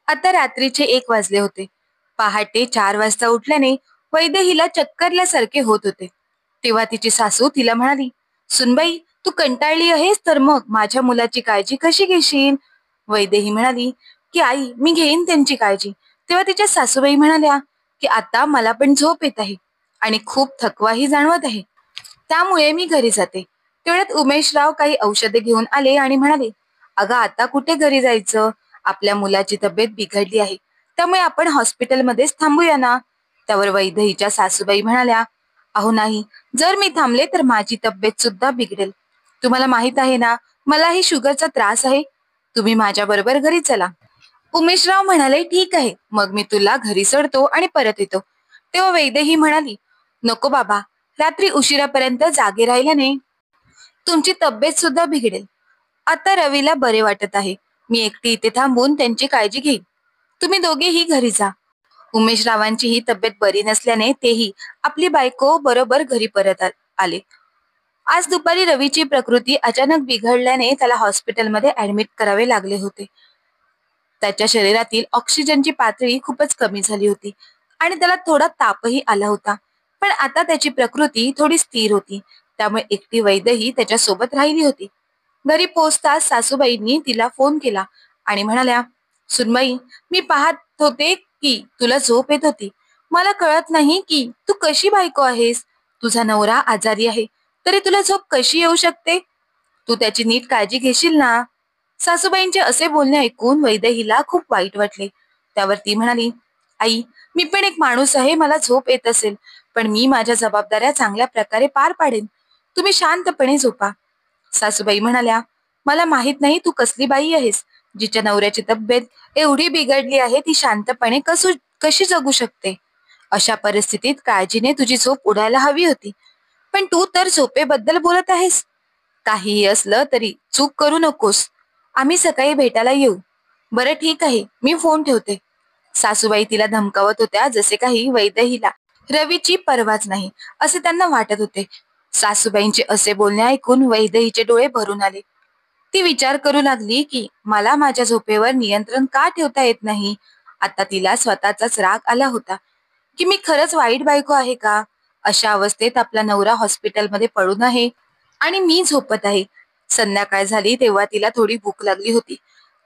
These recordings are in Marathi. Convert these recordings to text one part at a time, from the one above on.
आता रात्रीचे 1 वाजले होते. पहाटे 4 वाजता उठल्याने वैद्य हिला चक्करल्यासारखे होत होते. तेव्हा तिची सासू तिला म्हणाली, "सुनबाई, तू कंटाळली आहेस तर मग माझ्या मुलाची काळजी कशी घेशील?" वैद्य ही म्हणाली, की "आई, मी घेईन त्यांची काळजी." तेव्हा तिच्या सासूबाई म्हणाल्या, की "आता मला पण झोप येत आहे आणि खूप थकवाही जाणवत आहे. त्यामुळे मी घरी जाते." तेवढ्यात उमेशराव काही औषधे घेऊन आले आणि म्हणाले, "अगं, आता कुठे घरी जायचं? आपल्या मुलाची तब्येत बिघडली आहे. त्यामुळे आपण हॉस्पिटलमध्येच थांबूया ना." त्यावर वैदेहीच्या सासूबाई म्हणाल्या, "अहो नाही, जर मी थांबले तर माझी तब्येत सुद्धा बिघडेल. तुम्हाला माहित आहे ना, मलाही शुगरचा त्रास आहे. तुम्ही माझ्या बरोबर घरी चला." उमेशराव म्हणाले, "ठीक आहे, मग मी तुला घरी सोडतो आणि परत येतो." तेव्हा वैदेही म्हणाली, "नको बाबा, रात्री उशिरापर्यंत जागे राहिल्याने तुमची तब्येत सुद्धा बिघडेल. आता रवीला बरे वाटत आहे. मी एकटी इथे थांबून त्यांची काळजी घेईन. तुम्ही दोघेही घरी जा." उमेशरावांचीही तब्येत बरी नसल्याने तेही आपली बायको बरोबर घरी परत आले. आज दुपारी रवीची प्रकृती अचानक बिघडल्याने त्याला हॉस्पिटलमध्ये ऍडमिट करावे लागले होते. त्याच्या शरीरातील ऑक्सिजनची पातळी खूपच कमी झाली होती आणि त्याला थोडा तापही आला होता. पण आता त्याची प्रकृती थोडी स्थिर होती. त्यामुळे एकटी वैद्यही त्याच्या सोबत राहिली होती. घरी पोहोचताच सासूबाईंनी तिला फोन केला आणि म्हणाल्या, "सुनबाई, मी पाहत होते की तुला झोप येत होती. मला कळत नाही की तू कशी बायको आहेस. तुझा नवरा आजारी आहे तरी तुला झोप कशी येऊ शकते? तू त्याची नीट काळजी घेशील ना?" सासूबाईंचे असे बोलणे ऐकून वैदेहीला खूप वाईट वाटले. त्यावर ती म्हणाली, "आई, मी पण एक माणूस आहे, मला झोप येत असेल, पण मी माझ्या जबाबदाऱ्या चांगल्या प्रकारे पार पाडेन. तुम्ही शांतपणे झोपा." सासूबाई म्हणाल्या, "मला माहित नाही तू कसली बाई आहेस. जिच्या नवऱ्याची तब्येत एवढी बिघडली आहे ती शांतपणे कशी जगू शकते. अशा परिस्थितीत काळजीने तुझी झोप उडायला हवी होती. पण तू तर झोपेबद्दल बोलत आहेस. काहीही असलं तरी चूक करू नकोस. आम्ही सकाळी भेटायला येऊ." "बरं ठीक आहे, मी फोन ठेवते." सासूबाई तिला धमकावत होत्या जसे काही वैदेहीला रवीची पर्वाच नाही असे त्यांना वाटत होते. सासूबाईंचे असे बोलणे ऐकून वैदेहीचे डोळे भरून आले. ती विचार करू लागली की मला माझ्या झोपेवर नियंत्रण का ठेवता येत नाही. आता तिला स्वतःचाच राग आला होता की मी खरंच वाईट बायको आहे का. अशा अवस्थेत आपला नवरा हॉस्पिटलमध्ये पडून आहे आणि मी झोपत आहे. संध्याकाळ झाली तेव्हा तिला थोडी भूक लागली होती.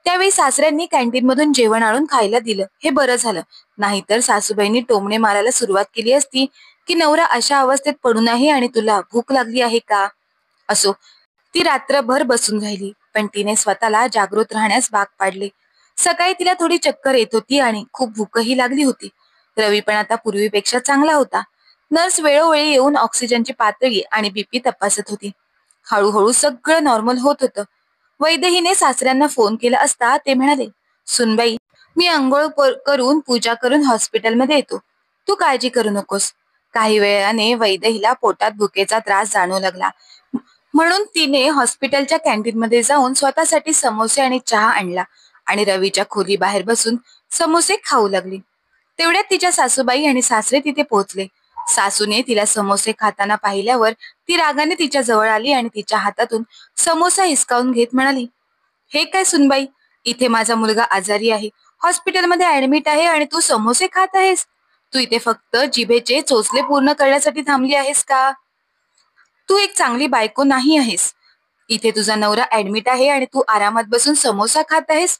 त्यावेळी सासऱ्यांनी कॅन्टीन मधून जेवण आणून खायला दिलं. हे बरं झालं. नाहीतर सासूबाईंनी टोमणे मारायला सुरुवात केली असती की नवरा अशा अवस्थेत पडून आहे आणि तुला भूक लागली आहे का. असो, ती रात्रभर बसून राहिली, पण तिने स्वतःला जागृत राहण्यास भाग पाडले. सकाळी तिला थोडी चक्कर येत होती आणि खूप भूकही लागली होती. रवी पण आता पूर्वीपेक्षा चांगला होता. नर्स वेळोवेळी येऊन ऑक्सिजनची पातळी आणि बीपी तपासत होती. हळूहळू सगळं नॉर्मल होत होतं. वैदेहीने सासऱ्यांना फोन केला असता ते म्हणाले, "सुनबाई, मी अंघोळ करून पूजा करून हॉस्पिटलमध्ये येतो. तू काळजी करू नकोस." काही वेळाने वैदेहीला पोटात भुकेचा त्रास जाणवू लागला. म्हणून तिने हॉस्पिटलच्या कॅन्टीनमध्ये जाऊन स्वतःसाठी समोसे आणि चहा आणला आणि रवीच्या खोली बाहेर बसून समोसे खाऊ लागली. तेवढ्यात तिच्या सासूबाई आणि सासरे तिथे पोहोचले. सासूने तिला समोसे खाताना पाहिल्यावर ती रागाने तिच्या जवळ आली आणि तिच्या हातातून समोसा हिसकावून घेत म्हणाली, "हे काय सुनबाई, इथे माझा मुलगा आजारी आहे, हॉस्पिटलमध्ये ऍडमिट आहे आणि तू समोसे खात आहेस. तू इथे फक्त जिभेचे चोचले पूर्ण करण्यासाठी थांबली आहेस का? तू एक चांगली बायको नाही आहेस. इथे तुझा नवरा ऍडमिट आहे आणि तू आरामात बसून समोसा खात आहेस.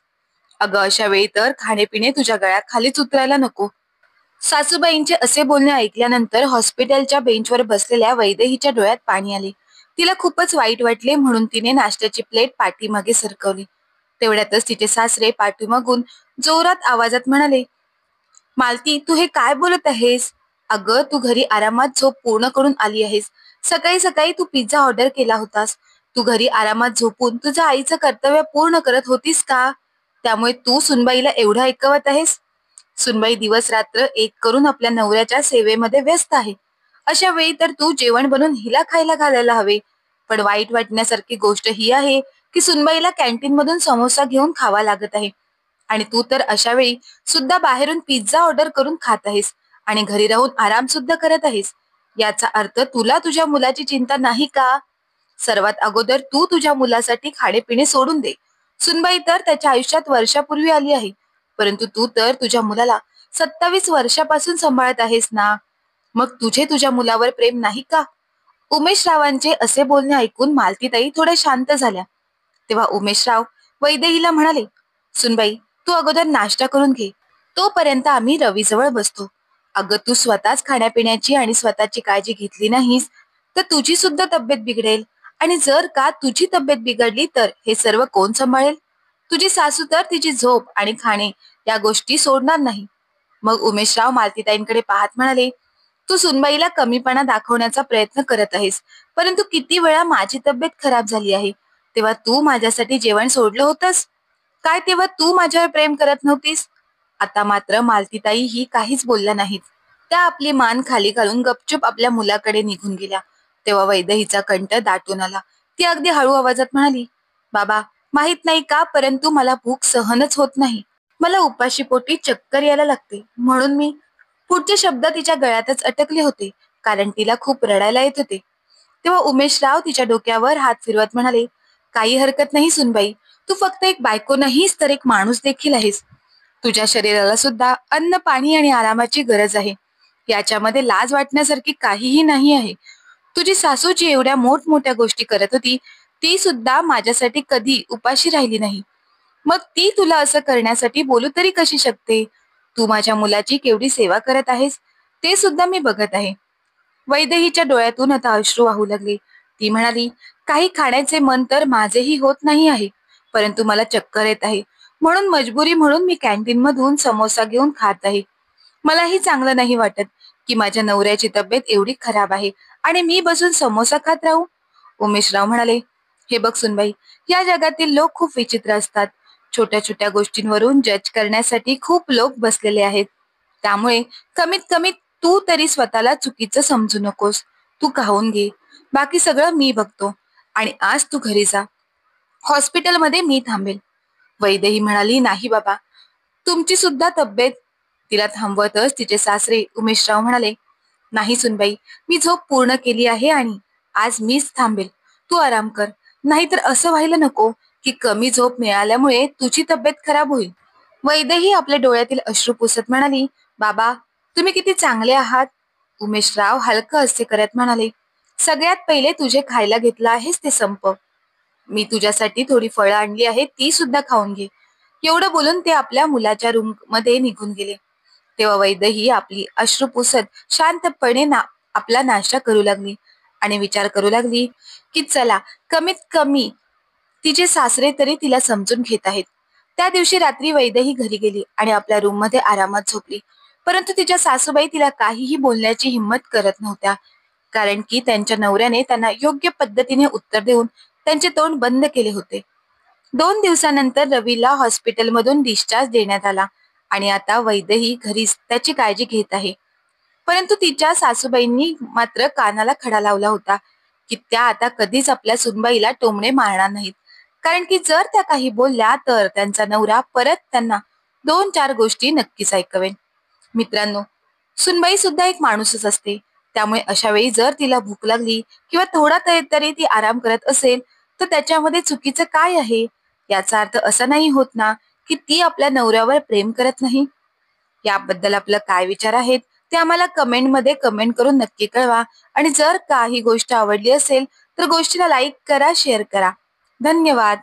अगं, अशा वेळी तर खाणेपिणे तुझ्या गळ्याखालीच उतरायला नको." सासूबाईंचे असे बोलणे ऐकल्यानंतर हॉस्पिटलच्या बेंचवर बसलेल्या वैदेहीच्या डोळ्यात पाणी आले. तिला खूपच वाईट वाटले म्हणून तिने नाश्त्याची प्लेट पाठीमागे सरकवली. तेवढ्यातच तिचे सासरे पाठीमागून जोरात आवाजात म्हणाले, "मालती, तू हे काय बोलत आहेस? अगं, तू घरी आरामात झोप पूर्ण करून आली आहेस. सकाळी सकाळी तू पिझ्झा ऑर्डर केला होतास. तू घरी आरामात झोपून तुझ्या आईचं कर्तव्य पूर्ण करत होतीस का? त्यामुळे तू सुनबाईला एवढं ऐकवत आहेस? सुनबाई दिवस रात्र एक करून आपल्या नवऱ्याच्या सेवेमध्ये व्यस्त आहे. अशा वेळी तर तू जेवण बनवून हिला खायला घालायला हवे. पण वाईट वाटण्यासारखी गोष्ट ही आहे की सुनबाईला कॅन्टीन मधून समोसा घेऊन खावा लागत आहे आणि तू तर अशा वेळी सुद्धा बाहेरून पिझ्झा ऑर्डर करून खात आहेस आणि घरी राहून आराम सुद्धा करत आहेस. याचा अर्थ तुला तुझ्या मुलाची चिंता नाही का? सर्वात अगोदर तू तुझ्या मुलासाठी खाणेपिणे सोडून दे. सुनबाई तर त्याच्या आयुष्यात वर्षापूर्वी आली आहे. परंतु तू तर तुझ्या मुलाला 27 वर्षापासून सांभाळत आहेस ना, मग तुझे तुझ्या मुलावर प्रेम नाही का? उमेश रावांचे असे बोलणे ऐकून मालतीताई थोड्या शांत झाल्या. तेव्हा उमेशराव वैदेहीला म्हणाले, सुनबाई, तू अगोदर नाश्ता करून घे, तोपर्यंत आम्ही रवीजवळ बसतो. अगं, तू स्वतःच खाण्यापिण्याची आणि स्वतःची काळजी घेतली नाहीस तर तुझी सुद्धा तब्येत बिघडेल. आणि जर का तुझी तब्येत बिघडली तर हे सर्व कोण सांभाळेल? तुझी सासू तर तिची झोप आणि खाणे या गोष्टी सोडणार नाही. मग उमेशराव मालतीताईंकडे पाहत म्हणाले, तू सुनबाईला कमीपणा दाखवण्याचा प्रयत्न करत आहेस, परंतु किती वेळा माझी तब्येत खराब झाली आहे तेव्हा तू माझ्यासाठी जेवण सोडलं होतंस काय? तेव्हा तू माझ्यावर प्रेम करत नव्हतीस? आता मात्र मालतीताई ही काहीच बोलल्या नाहीत. त्या आपली मान खाली घालून गपचूप आपल्या मुलाकडे निघून गेल्या. तेव्हा वैदेहीचा कंठ दाटून आला. ती अगदी हळू आवाजात म्हणाली, बाबा, माहित नाही का, परंतु मला भूक सहनच होत नाही. मला उपाशी पोटी चक्कर यायला लागते, म्हणून मी पुढचे शब्द तिच्या गळ्यातच अटकले होते, कारण तिला खूप रडायला येत होते. तेव्हा उमेशराव तिच्या डोक्यावर हात फिरवत म्हणाले, काही हरकत नाही सुनबाई, तू फक्त एक बायको नाहीस तर एक माणूस देखील आहेस. तुझ्या शरीराला सुद्धा अन्न, पाणी आणि आरामाची गरज आहे. याच्यामध्ये लाज वाटण्यासारखी काहीही नाही आहे. तुझी सासू जी एवढ्या मोठमोठ्या गोष्टी करत होती ती सुद्धा माझ्यासाठी कधी उपाशी राहिली नाही. मग ती तुला असं करण्यासाठी बोलू तरी कशी शकते? तू माझ्या मुलाची केवढी सेवा करत आहेस ते सुद्धा मी बघत आहे. वैदेहीच्या डोळ्यातून आता अश्रू वाहू लागले. ती म्हणाली, काही खाण्याचे मन तर माझेही होत नाही आहे, परंतु मला चक्कर येत आहे, म्हणून मजबुरी म्हणून मी कॅन्टीन मधून समोसा घेऊन खात आहे. मलाही चांगलं नाही वाटत की माझ्या नवऱ्याची तब्येत एवढी खराब आहे आणि मी बसून समोसा खात राहू. उमेशराव म्हणाले, हे बघ सुनबाई, या जगातील लोक खूप विचित्र असतात. छोट्या छोट्या गोष्टींवरून जज करण्यासाठी खूप लोक बसलेले आहेत. त्यामुळे कमीत कमी तू तरी स्वतःला चुकीचं समजू नकोस. तू खाऊन घे, बाकी सगळं मी बघतो. आणि आज तू घरी जा, हॉस्पिटलमध्ये मी थांबेल. वैदेही म्हणाली, नाही बाबा, तुमची सुद्धा तब्येत. तिला थांबवतच तिचे सासरे उमेशराव म्हणाले, नाही सुनबाई, मी झोप पूर्ण केली आहे आणि आज मीच थांबेल. तू आराम कर, नाहीतर असं व्हायला नको की कमी झोप मिळाल्यामुळे तुझी तब्येत खराब होईल. वैदेही आपल्या डोळ्यातील अश्रू पुसत म्हणाली, बाबा, तुम्ही किती चांगले आहात. उमेशराव हलकं हास्य करत म्हणाले, सगळ्यात पहिले तुझे खायला घेतलं आहेस ते संपव. मी तुझ्यासाठी थोडी फळं आणली आहेत, ती सुद्धा खाऊन घे. एवढं बोलून ते आपल्या मुलाच्या रूम मध्ये निघून गेले. तेव्हा वैदेही आपली अश्रू पुसत शांतपणे आपला नाश्ता करू लागली आणि विचार करू लागली की चला, कमीत कमी तिचे सासरे तरी तिला समजून घेत आहेत. त्या दिवशी रात्री वैदेही घरी गेली आणि आपल्या रूम मध्ये आरामात झोपली. परंतु तिच्या सासूबाई तिला काहीही बोलण्याची हिंमत करत नव्हत्या, कारण की त्यांच्या नवऱ्याने त्यांना योग्य पद्धतीने उत्तर देऊन त्यांचे तोंड बंद केले होते. 2 दिवसानंतर रवीला हॉस्पिटलमधून डिस्चार्ज देण्यात आला आणि आता वैदेही घरीच त्याची काळजी घेत आहे. परंतु तिच्या सासूबाईंनी मात्र कानाला खडा लावला होता की त्या आता कधीच आपल्या सुनबाईला टोमणे मारणार नाहीत, कारण की जर त्या काही बोलल्या तर त्यांचा नवरा परत त्यांना 2-4 गोष्टी नक्कीच ऐकवेल. मित्रांनो, सुनबाई सुद्धा एक माणूसच असते. त्यामुळे अशा वेळी जर तिला भूक लागली किंवा थोडा तरी ती आराम करत असेल तर त्याच्यामध्ये चुकीचं काय आहे? याचा अर्थ असा नाही होत ना की ती आपल्या नवऱ्यावर प्रेम करत नाही. याबद्दल आपलं काय विचार आहेत ते आम्हाला कमेंटमध्ये कमेंट करून नक्की कळवा. आणि जर का ही गोष्ट आवडली असेल तर गोष्टीला लाईक करा, शेअर करा. धन्यवाद.